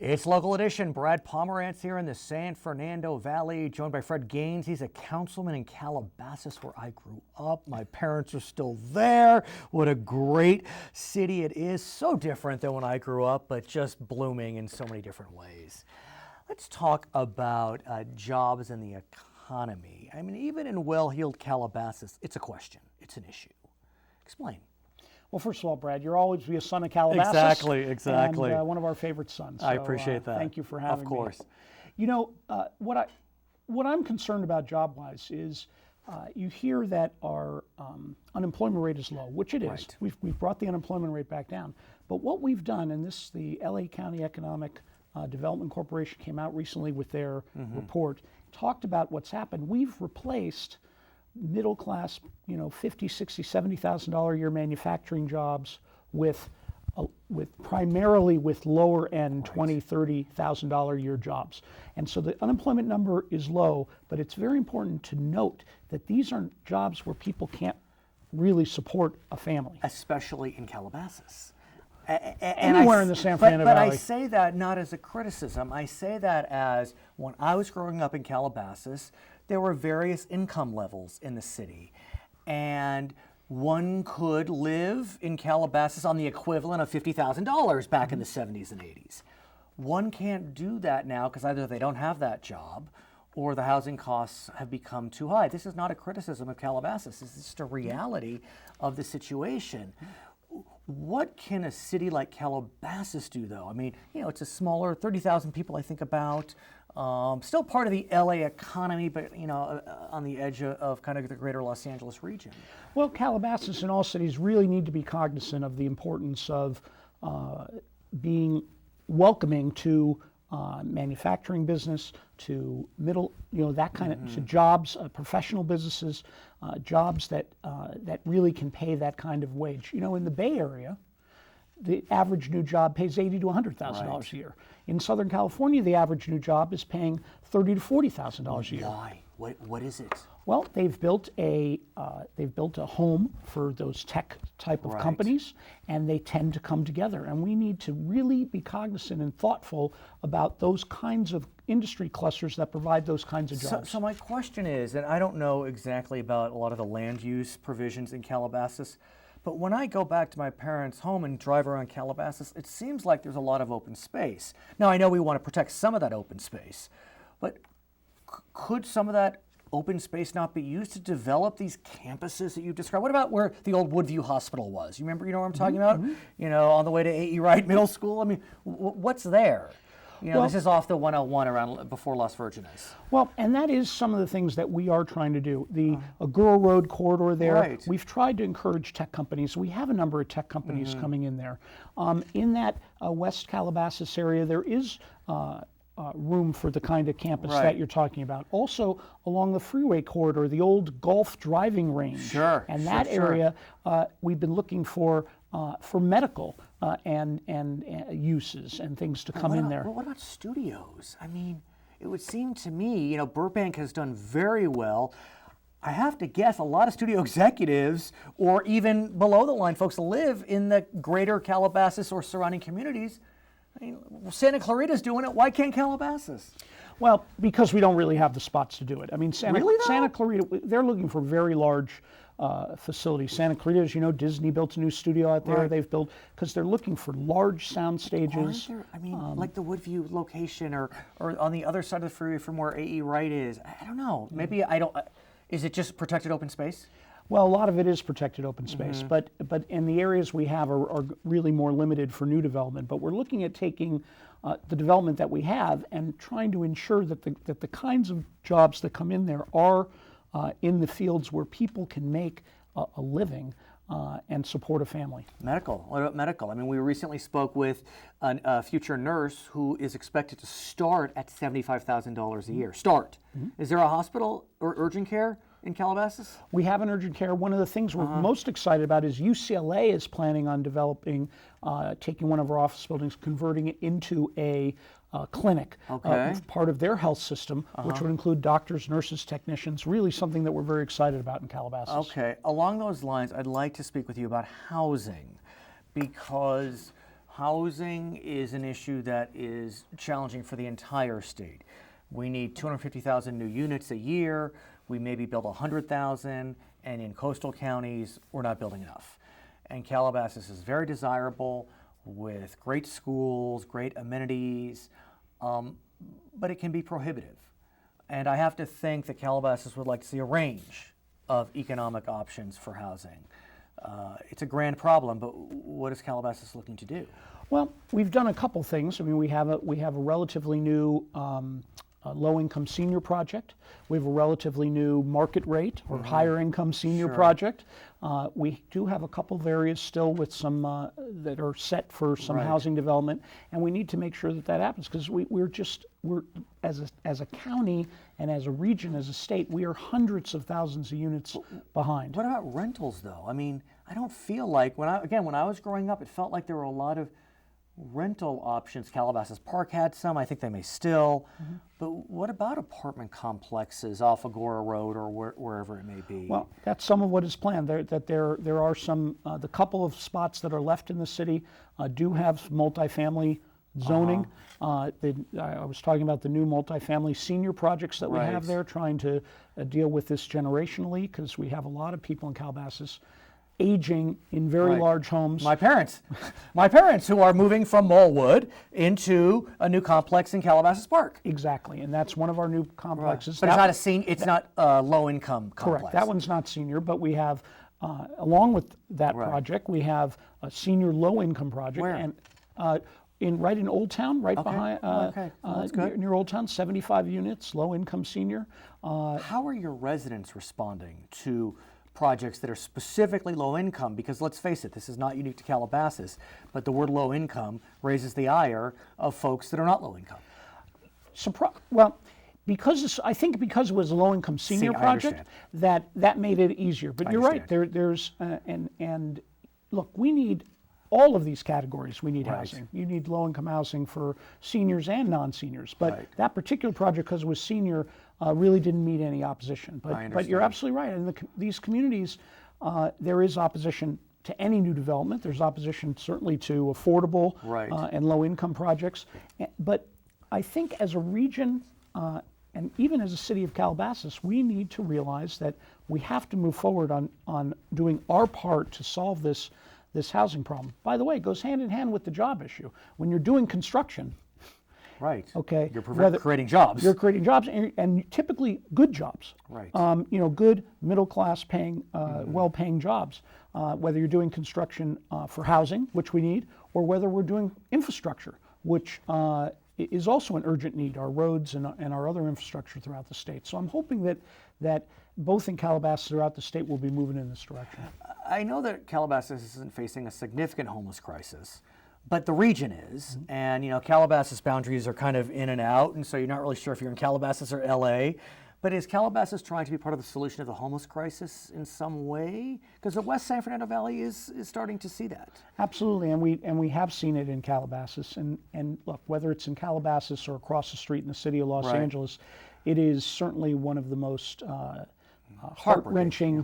It's Local Edition. Brad Pomerance here in the San Fernando Valley, joined by Fred Gaines. He's a councilman in Calabasas, where I grew up. My parents are still there. What a great city it is. So different than when I grew up, but just blooming in so many different ways. Let's talk about jobs and the economy. I mean, even in well-heeled Calabasas, it's a question. It's an issue. Explain. Well, first of all, Brad, you'll always be a son of Calabasas. Exactly. And one of our favorite sons. So, I appreciate that. Thank you for having me. Of course. You know, what I'm concerned about job-wise is you hear that our unemployment rate is low, which it is. Right. We've brought the unemployment rate back down. But what we've done, and the LA County Economic Development Corporation came out recently with their report, talked about what's happened. We've replaced middle class, $50,000, $60,000, $70,000 a year manufacturing jobs with primarily with lower end $20,000, $30,000 a year jobs. And so the unemployment number is low, but it's very important to note that these aren't jobs where people can't really support a family. Especially in Calabasas. Anywhere in the San Fernando Valley. But I say that not as a criticism. I say that as when I was growing up in Calabasas, there were various income levels in the city. And one could live in Calabasas on the equivalent of $50,000 back in the 70s and 80s. One can't do that now because either they don't have that job or the housing costs have become too high. This is not a criticism of Calabasas. This is just a reality of the situation. What can a city like Calabasas do, though? I mean, it's a smaller, 30,000 people, I think, about. Still part of the LA economy, but, on the edge of kind of the greater Los Angeles region. Well, Calabasas and all cities really need to be cognizant of the importance of being welcoming to manufacturing business, to middle, that kind of, to jobs, professional businesses, jobs that really can pay that kind of wage. In the Bay Area, the average new job pays $80,000 to $100,000 a year. In Southern California, the average new job is paying $30,000 to $40,000 a year. Why? What is it? Well, they've built a home for those tech type of companies, and they tend to come together. And we need to really be cognizant and thoughtful about those kinds of industry clusters that provide those kinds of jobs. So my question is, and I don't know exactly about a lot of the land use provisions in Calabasas, but when I go back to my parents' home and drive around Calabasas, it seems like there's a lot of open space. Now, I know we want to protect some of that open space, but could some of that open space not be used to develop these campuses that you described? What about where the old Woodview Hospital was? You remember, what I'm talking about? On the way to A.E. Wright Middle School? I mean, what's there? This is off the 101 around before Las Virgenes. Well, and that is some of the things that we are trying to do. The Agoura Road corridor there, we've tried to encourage tech companies. We have a number of tech companies coming in there. In that West Calabasas area, there is room for the kind of campus that you're talking about. Also, along the freeway corridor, the old golf driving range. And that area, we've been looking for medical and uses and things to come in there. Well, what about studios? I mean, it would seem to me, Burbank has done very well. I have to guess a lot of studio executives or even below the line folks live in the greater Calabasas or surrounding communities. I mean, Santa Clarita's doing it. Why can't Calabasas? Well, because we don't really have the spots to do it. I mean, Santa Clarita, they're looking for very large facilities. Santa Clarita, as you know, Disney built a new studio out there. They've built, because they're looking for large sound stages. Like the Woodview location or on the other side of the freeway from where A.E. Wright is. I don't know. Maybe is it just protected open space? Well, a lot of it is protected open space, but in the areas we have are really more limited for new development. But we're looking at taking the development that we have and trying to ensure that the kinds of jobs that come in there are in the fields where people can make a living and support a family. Medical. What about medical? I mean, we recently spoke with a future nurse who is expected to start at $75,000 a year. Is there a hospital or urgent care in Calabasas? We have an urgent care. One of the things we're most excited about is UCLA is planning on developing, taking one of our office buildings, converting it into a clinic, part of their health system, which would include doctors, nurses, technicians, really something that we're very excited about in Calabasas. Okay, along those lines, I'd like to speak with you about housing, because Housing is an issue that is challenging for the entire state. We need 250,000 new units a year. We maybe build 100,000, and in coastal counties, we're not building enough. And Calabasas is very desirable with great schools, great amenities, but it can be prohibitive. And I have to think that Calabasas would like to see a range of economic options for housing. It's a grand problem, but what is Calabasas looking to do? Well, we've done a couple things. I mean, we have a relatively new low-income senior project. We have a relatively new market rate or higher income senior project. We do have a couple of areas still with some that are set for some housing development, and we need to make sure that that happens because we're as a county and as a region, as a state, we are hundreds of thousands of units behind. What about rentals, though? I mean, I don't feel like when I was growing up, it felt like there were a lot of rental options. Calabasas Park had some. I think they may still. But what about apartment complexes off Agora Road or wherever it may be? Well, that's some of what is planned. There are some, the couple of spots that are left in the city do have multifamily zoning. I was talking about the new multifamily senior projects that we have there, trying to deal with this generationally, because we have a lot of people in Calabasas aging in very large homes. My parents who are moving from Molewood into a new complex in Calabasas Park. Exactly, and that's one of our new complexes. But it's not a low-income complex. Correct. That one's not senior, but we have, along with that project, we have a senior low-income project. Where? And right in Old Town, right behind, That's good. near Old Town, 75 units, low-income senior. How are your residents responding to projects that are specifically low income? Because let's face it, this is not unique to Calabasas, but the word low income raises the ire of folks that are not low income. Well, I think because it was a low-income senior project, that made it easier. But you're right. There's and look, we need all of these categories. We need housing. You need low-income housing for seniors and non-seniors. But that particular project, because it was senior, really didn't meet any opposition. But you're absolutely right. In these communities, there is opposition to any new development. There's opposition certainly to affordable and low-income projects. But I think as a region, and even as a city of Calabasas, we need to realize that we have to move forward on doing our part to solve this housing problem. By the way, it goes hand in hand with the job issue. When you're doing construction, okay, you're creating jobs. You're creating jobs, and typically good jobs. Good middle-class paying, well-paying jobs. Whether you're doing construction for housing, which we need, or whether we're doing infrastructure, which is also an urgent need, our roads and our other infrastructure throughout the state. So I'm hoping that both in Calabasas throughout the state will be moving in this direction. I know that Calabasas isn't facing a significant homeless crisis, but the region is. And Calabasas boundaries are kind of in and out, and so you're not really sure if you're in Calabasas or LA. But is Calabasas trying to be part of the solution of the homeless crisis in some way? Because the West San Fernando Valley is starting to see that. Absolutely, and we have seen it in Calabasas. And look, whether it's in Calabasas or across the street in the city of Los Angeles, it is certainly one of the most heart-wrenching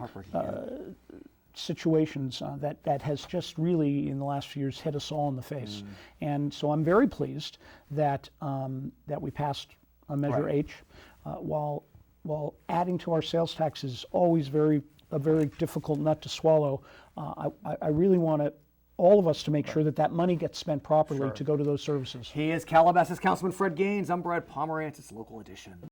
situations that has just really, in the last few years, hit us all in the face. And so I'm very pleased that we passed a Measure H, while adding to our sales tax is always a very difficult nut to swallow. I really want all of us to make sure that money gets spent properly to go to those services. He is Calabasas Councilman Fred Gaines. I'm Brad Pomerance. It's Local Edition.